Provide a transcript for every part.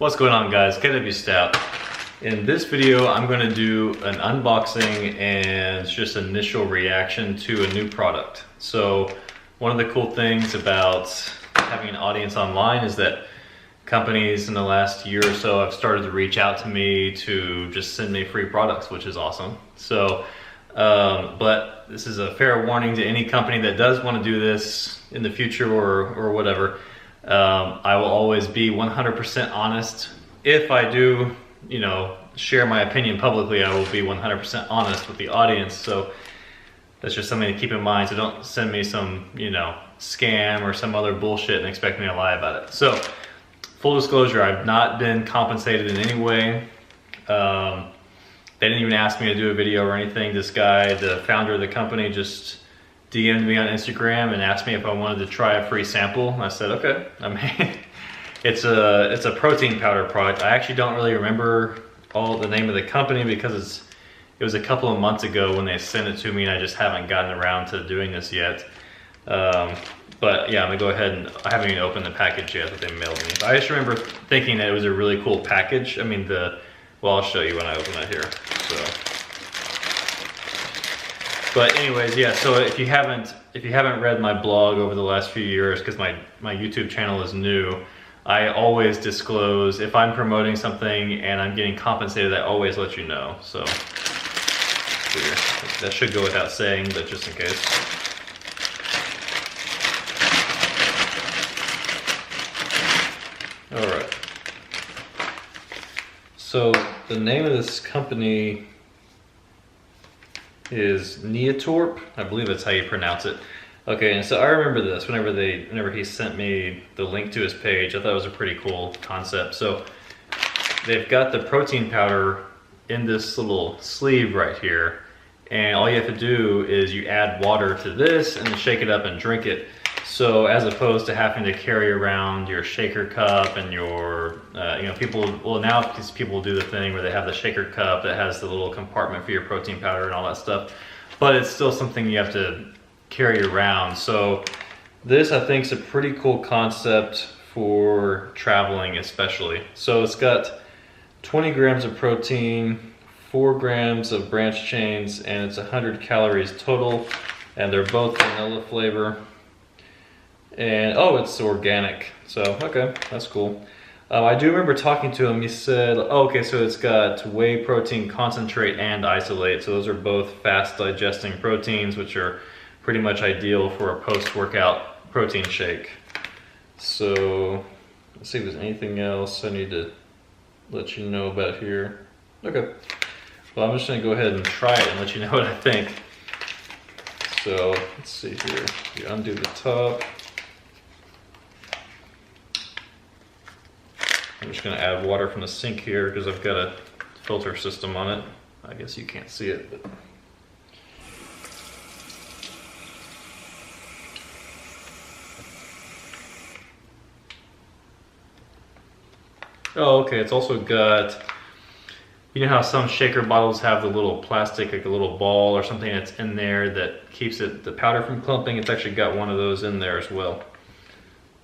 What's going on, guys? KW Stout. In this video, I'm going to do an unboxing and just initial reaction to a new product. So one of the cool things about having an audience online is that companies in the last year or so have started to reach out to me to just send me free products, which is awesome. So, but this is a fair warning to any company that does want to do this in the future or whatever. I will always be 100% honest. If I do, share my opinion publicly, I will be 100% honest with the audience. So that's just something to keep in mind. So don't send me some, scam or some other bullshit and expect me to lie about it. So full disclosure, I've not been compensated in any way. They didn't even ask me to do a video or anything. This guy, the founder of the company, just DM'd me on Instagram and asked me if I wanted to try a free sample. I said, okay. I mean, it's a protein powder product. I actually don't really remember all the name of the company because it was a couple of months ago when they sent it to me, and I just haven't gotten around to doing this yet. But yeah, I'm gonna go ahead and I haven't even opened the package yet that they mailed me. But I just remember thinking that it was a really cool package. I mean, well, I'll show you when I open it here. So. But anyways, yeah, so if you haven't read my blog over the last few years, because my YouTube channel is new, I always disclose if I'm promoting something and I'm getting compensated, I always let you know. So that should go without saying, but just in case. All right. So the name of this company is Nietorp. I believe that's how you pronounce it. Okay, and so I remember this whenever he sent me the link to his page. I thought it was a pretty cool concept. So they've got the protein powder in this little sleeve right here, and all you have to do is you add water to this and shake it up and drink it. So as opposed to having to carry around your shaker cup and your, now people do the thing where they have the shaker cup that has the little compartment for your protein powder and all that stuff, but it's still something you have to carry around. So this, I think, is a pretty cool concept for traveling especially. So it's got 20 grams of protein, 4 grams of branched chains, and it's 100 calories total, and they're both vanilla flavor. And oh, it's organic, so okay, that's cool. I do remember talking to him. He said, oh, okay, so it's got whey protein concentrate and isolate, so those are both fast digesting proteins, which are pretty much ideal for a post-workout protein shake. So let's see if there's anything else I need to let you know about here. Okay, well, I'm just gonna go ahead and try it and let you know what I think. So let's see here, you undo the top. I'm just going to add water from the sink here because I've got a filter system on it. I guess you can't see it, but oh, okay, it's also got, you know how some shaker bottles have the little plastic, like a little ball or something that's in there that keeps the powder from clumping? It's actually got one of those in there as well.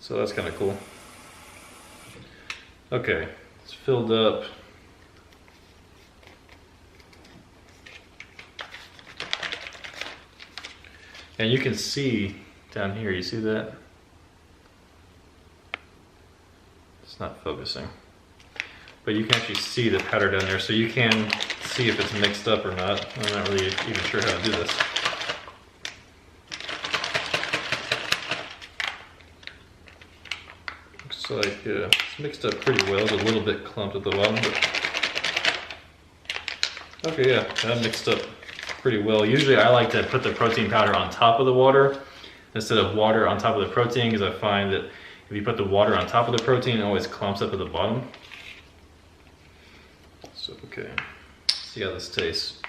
So that's kind of cool. Okay, it's filled up. And you can see down here, you see that? It's not focusing. But you can actually see the powder down there, so you can see if it's mixed up or not. I'm not really even sure how to do this. Looks like it's mixed up pretty well. It's a little bit clumped at the bottom, but okay, yeah, that mixed up pretty well. Usually I like to put the protein powder on top of the water instead of water on top of the protein, because I find that if you put the water on top of the protein, it always clumps up at the bottom. So, okay, let's see how this tastes.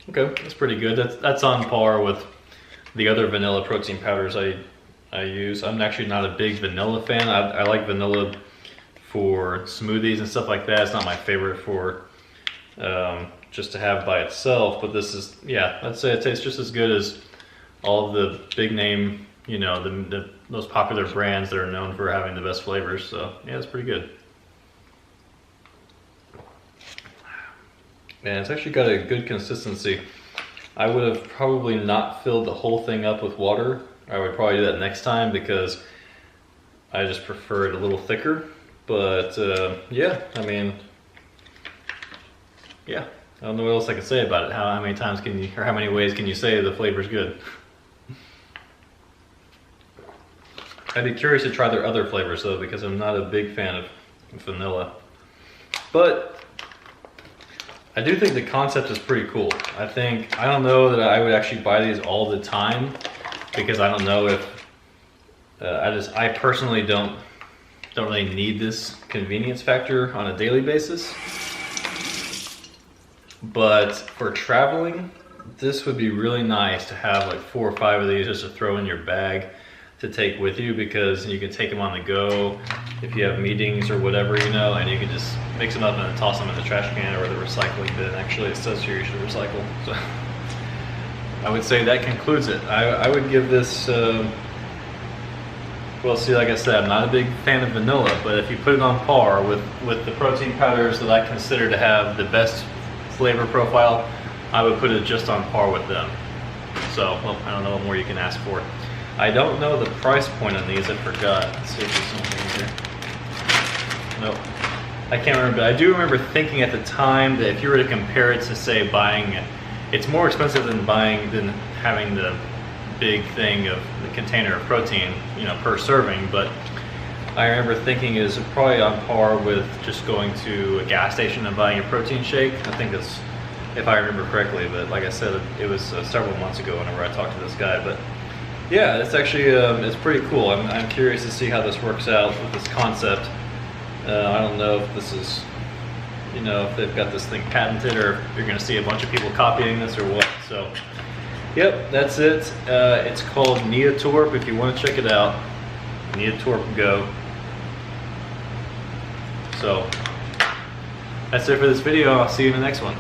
Okay, that's pretty good. That's on par with the other vanilla protein powders I use. I'm actually not a big vanilla fan. I like vanilla for smoothies and stuff like that. It's not my favorite for just to have by itself, but this is, yeah, I'd say it tastes just as good as all of the big name you know, the most popular brands that are known for having the best flavors. So yeah, it's pretty good. And it's actually got a good consistency. I would have probably not filled the whole thing up with water. I would probably do that next time because I just prefer it a little thicker. But yeah, I mean, yeah, I don't know what else I can say about it. How many times can you, or how many ways can you say the flavor's good? I'd be curious to try their other flavors though, because I'm not a big fan of vanilla. But I do think the concept is pretty cool. I don't know that I would actually buy these all the time, because I don't know if, I personally don't really need this convenience factor on a daily basis. But for traveling, this would be really nice to have like 4 or 5 of these just to throw in your bag to take with you, because you can take them on the go if you have meetings or whatever, you know, and you can just mix them up and toss them in the trash can or the recycling bin. Actually, it says here you should recycle. So I would say that concludes it. I would give this, well, see, like I said, I'm not a big fan of vanilla, but if you put it on par with the protein powders that I consider to have the best flavor profile, I would put it just on par with them. So, well, I don't know what more you can ask for. I don't know the price point on these, I forgot. Let's see if there's something here. Nope. I can't remember, but I do remember thinking at the time that if you were to compare it to, say, buying, it's more expensive than having the big thing of the container of protein, you know, per serving, but I remember thinking it was probably on par with just going to a gas station and buying a protein shake. I think that's, if I remember correctly, but like I said, it was several months ago whenever I talked to this guy. But yeah, it's actually, it's pretty cool. I'm curious to see how this works out with this concept. I don't know if this is, you know, if they've got this thing patented or if you're gonna see a bunch of people copying this or what. So, yep, that's it. It's called Nietorp if you want to check it out. Nietorp Go. So, that's it for this video. I'll see you in the next one.